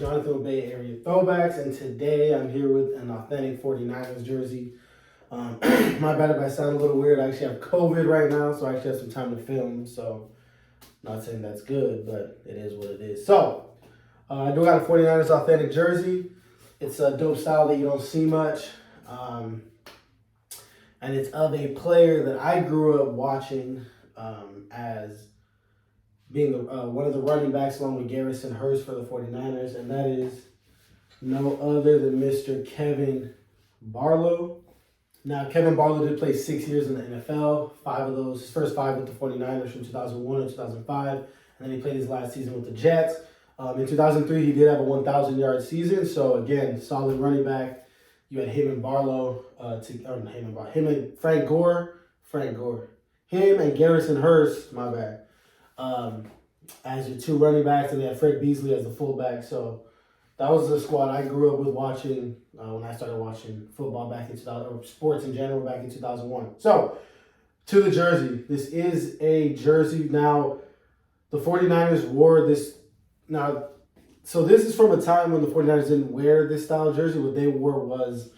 Jonathan with Bay Area Throwbacks, and today I'm here with an authentic 49ers jersey. My bad if I sound a little weird. I actually have COVID right now, so I actually have some time to film, so not saying that's good, but it is what it is. So, I do got a 49ers authentic jersey. It's a dope style that you don't see much, and it's of a player that I grew up watching as being one of the running backs along with Garrison Hurst for the 49ers, and that is no other than Mr. Kevan Barlow. Now, Kevan Barlow did play 6 years in the NFL, his first five with the 49ers from 2001 to 2005, and then he played his last season with the Jets. In 2003, he did have a 1,000-yard season, so again, solid running back. You had him and Barlow, him and Frank Gore, him and Garrison Hurst, my bad, as your two running backs, and they had Fred Beasley as the fullback. So that was the squad I grew up with watching when I started watching football back in 2000, or sports in general back in 2001. So to the jersey, this is a jersey. Now, the 49ers wore this. Now, so this is from a time when the 49ers didn't wear this style of jersey. What they wore was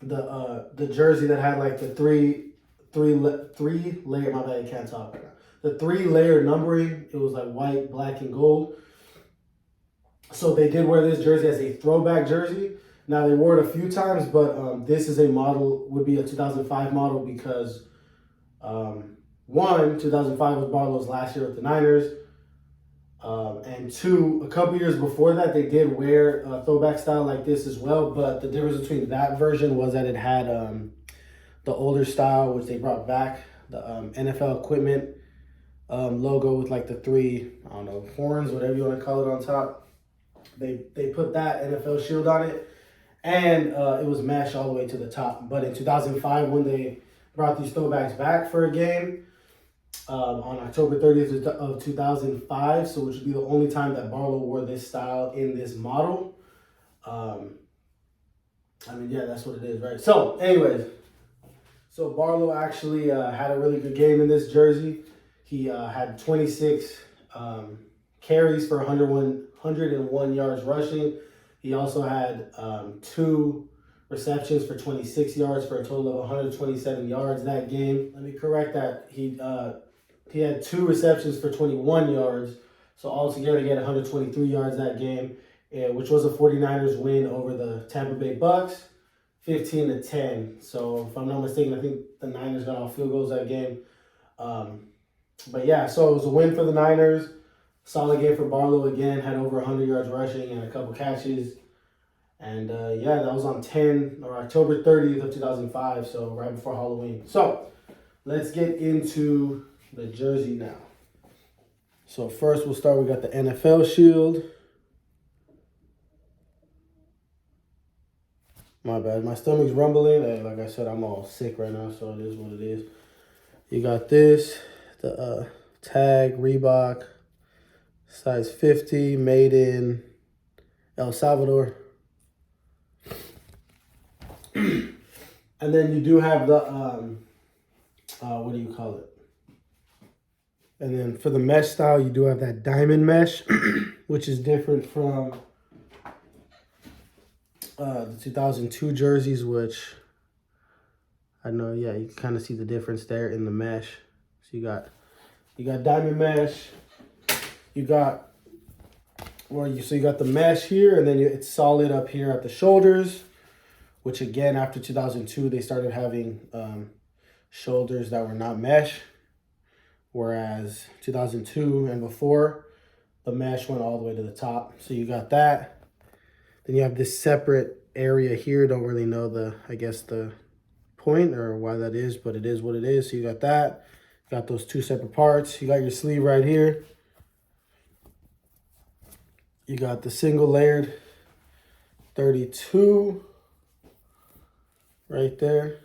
the jersey that had like the three layer. My bad, I can't talk right now. The 3-layer numbering. It was like white, black, and gold. So they did wear this jersey as a throwback jersey. Now, they wore it a few times, but this is would be a 2005 model because 2005 was Barlow's last year with the Niners. And 2, a couple years before that, they did wear a throwback style like this as well. But the difference between that version was that it had the older style, which they brought back, the NFL equipment logo with like the 3, horns, whatever you want to call it on top. They put that NFL shield on it, and it was mesh all the way to the top. But in 2005, when they brought these throwbacks back for a game, on October 30th of 2005, so which would be the only time that Barlow wore this style in this model. That's what it is, right? So, anyways, Barlow actually had a really good game in this jersey. He had 26 carries for 101 yards rushing. He also had 2 receptions for 26 yards for a total of 127 yards that game. Let me correct that. He had 2 receptions for 21 yards. So altogether, he had 123 yards that game, which was a 49ers win over the Tampa Bay Bucks, 15-10. So if I'm not mistaken, I think the Niners got all field goals that game. So it was a win for the Niners. Solid game for Barlow again. Had over 100 yards rushing and a couple catches. And that was on October 30th of 2005, so right before Halloween. So let's get into the jersey now. So first we got the NFL shield. My bad, my stomach's rumbling. Hey, like I said, I'm all sick right now, so it is what it is. You got this, the tag, Reebok, size 50, made in El Salvador. And then you do have the, what do you call it? And then for the mesh style, you do have that diamond mesh, which is different from the 2002 jerseys, which I know, you can kind of see the difference there in the mesh. So you got diamond mesh, you got the mesh here, and then it's solid up here at the shoulders, which again, after 2002, they started having shoulders that were not mesh, whereas 2002 and before, the mesh went all the way to the top. So you got that. Then you have this separate area here. Don't really know the point or why that is, but it is what it is. So you got that. You got those 2 separate parts. You got your sleeve right here. You got the single layered 32 right there.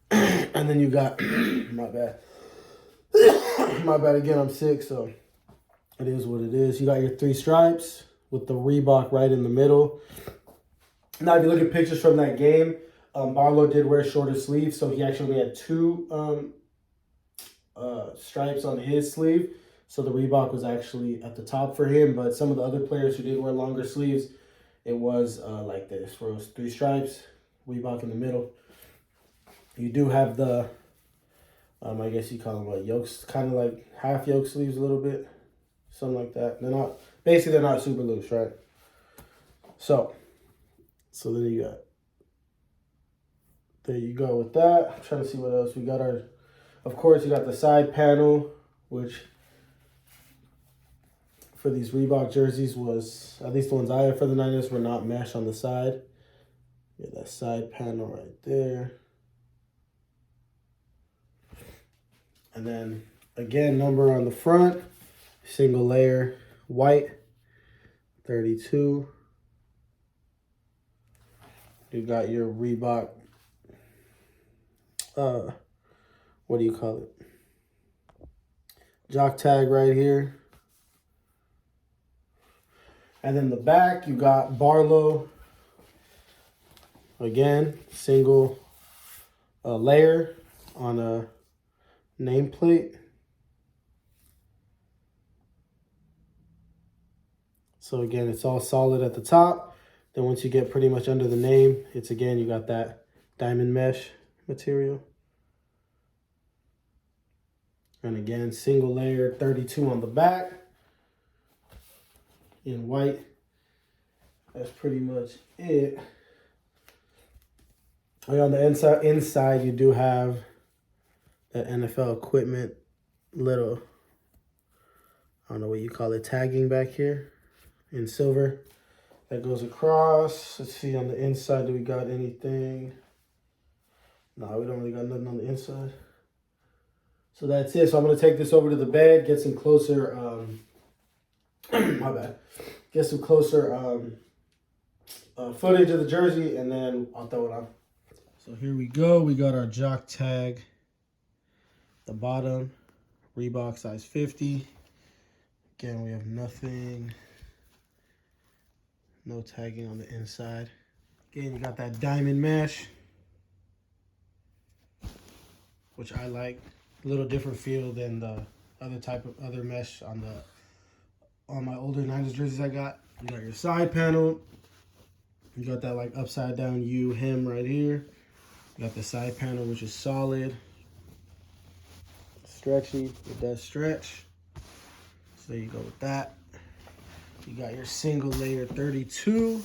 And then you got, my bad. My bad again, I'm sick, so it is what it is. You got your 3 stripes with the Reebok right in the middle. Now, if you look at pictures from that game, Barlow did wear shorter sleeves, so he actually had 2 stripes on his sleeve. So the Reebok was actually at the top for him, but some of the other players who did wear longer sleeves, it was like this, where it was 3 stripes, Reebok in the middle. You do have the, I guess you call them like yokes, kind of like half yoke sleeves a little bit, something like that. They're not, basically they're not super loose, right? So then you got, there you go with that. I'm trying to see what else. We got our, of course, you got the side panel, which for these Reebok jerseys was, at least the ones I had for the Niners, were not mesh on the side. Yeah, that side panel right there. And then, again, number on the front, single layer, white, 32. You got your Reebok, what do you call it? Jock tag right here. And then the back, you got Barlow. Again, single layer on a nameplate. So again, it's all solid at the top. Then once you get pretty much under the name, it's again, you got that diamond mesh material. And again, single layer, 32 on the back in white. That's pretty much it. On the inside, you do have the NFL equipment little, I don't know what you call it, tagging back here in silver that goes across. Let's see on the inside, do we got anything? No, we don't really got nothing on the inside. So that's it. So I'm going to take this over to the bed, get some closer, my bad, get some closer footage of the jersey, and then I'll throw it on. So here we go. We got our jock tag, the bottom, Reebok size 50. Again, we have nothing, no tagging on the inside. Again, you got that diamond mesh, which I like. A little different feel than the other mesh on my older Niners jerseys I got. You got your side panel. You got that like upside down U hem right here. You got the side panel, which is solid, stretchy. It does stretch. So there you go with that. You got your single layer 32.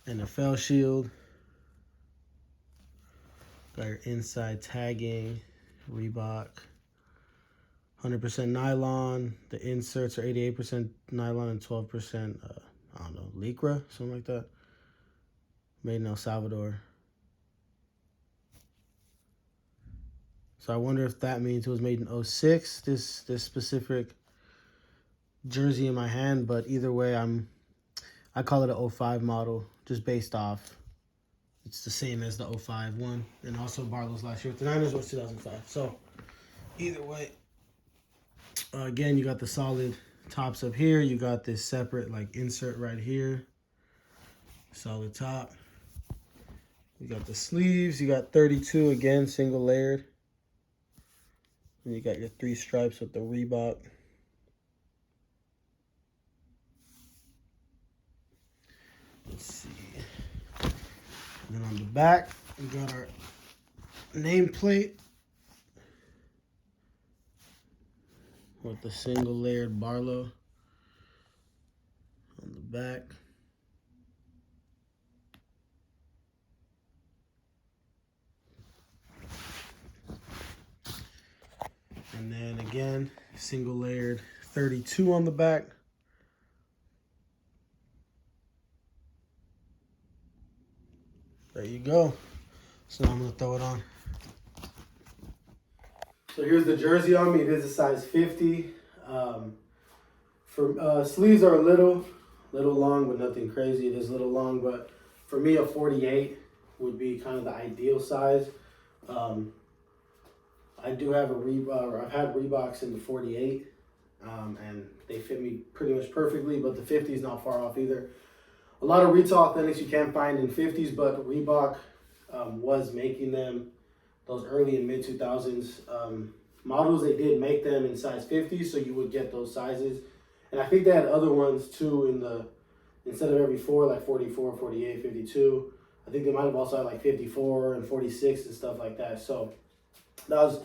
NFL shield. Got your inside tagging, Reebok. 100% nylon. The inserts are 88% nylon and 12%, I don't know, Lycra, something like that. Made in El Salvador. So I wonder if that means it was made in 06, this specific jersey in my hand. But either way, I call it a 05 model, just based off. It's the same as the 05 one. And also Barlow's last year with the Niners was 2005. So either way, again, you got the solid tops up here. You got this separate like insert right here. Solid top. You got the sleeves. You got 32 again, single layered. And you got your 3 stripes with the Reebok. Let's see. And then on the back, we got our nameplate with the single layered Barlow on the back. And then again, single layered 32 on the back. There you go. So now I'm going to throw it on. So here's the jersey on me. It is a size 50. Sleeves are a little long, but nothing crazy. It is a little long, but for me, a 48 would be kind of the ideal size. I do have I've had Reeboks in the 48, and they fit me pretty much perfectly, but the 50 is not far off either. A lot of retail authentics you can't find in 50s, but Reebok was making them. Those early and mid 2000s models, they did make them in size 50, so you would get those sizes. And I think they had other ones too in the, instead of every 4, like 44, 48, 52. I think they might have also had like 54 and 46 and stuff like that. So that was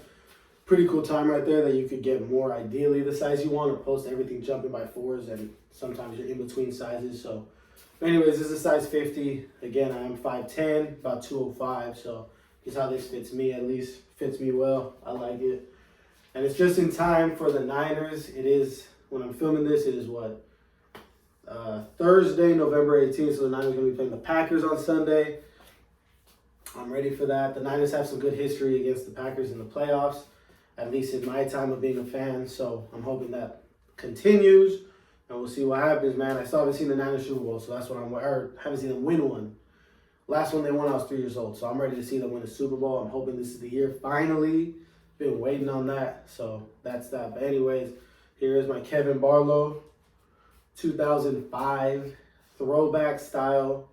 pretty cool time right there that you could get more ideally the size you want, opposed to everything jumping by 4s, and sometimes you're in between sizes. So anyways, this is a size 50. Again, I am 5'10", about 205, so here's how this fits me, at least. Fits me well. I like it. And it's just in time for the Niners. It is, when I'm filming this, it is what? Thursday, November 18th, so the Niners are going to be playing the Packers on Sunday. I'm ready for that. The Niners have some good history against the Packers in the playoffs, at least in my time of being a fan, so I'm hoping that continues. And we'll see what happens, man. I still haven't seen the Niners Super Bowl, so that's what I haven't seen them win one. Last one they won, I was 3 years old, so I'm ready to see them win a Super Bowl. I'm hoping this is the year, finally. Been waiting on that, so that's that. But anyways, here is my Kevan Barlow 2005 throwback style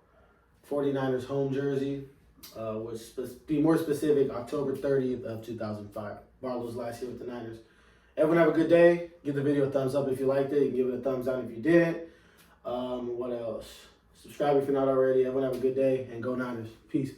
49ers home jersey. Which, to be more specific, October 30th of 2005. Barlow's last year with the Niners. Everyone have a good day. Give the video a thumbs up if you liked it. Give it a thumbs down if you didn't. What else? Subscribe if you're not already. Everyone have a good day, and go Niners. Peace.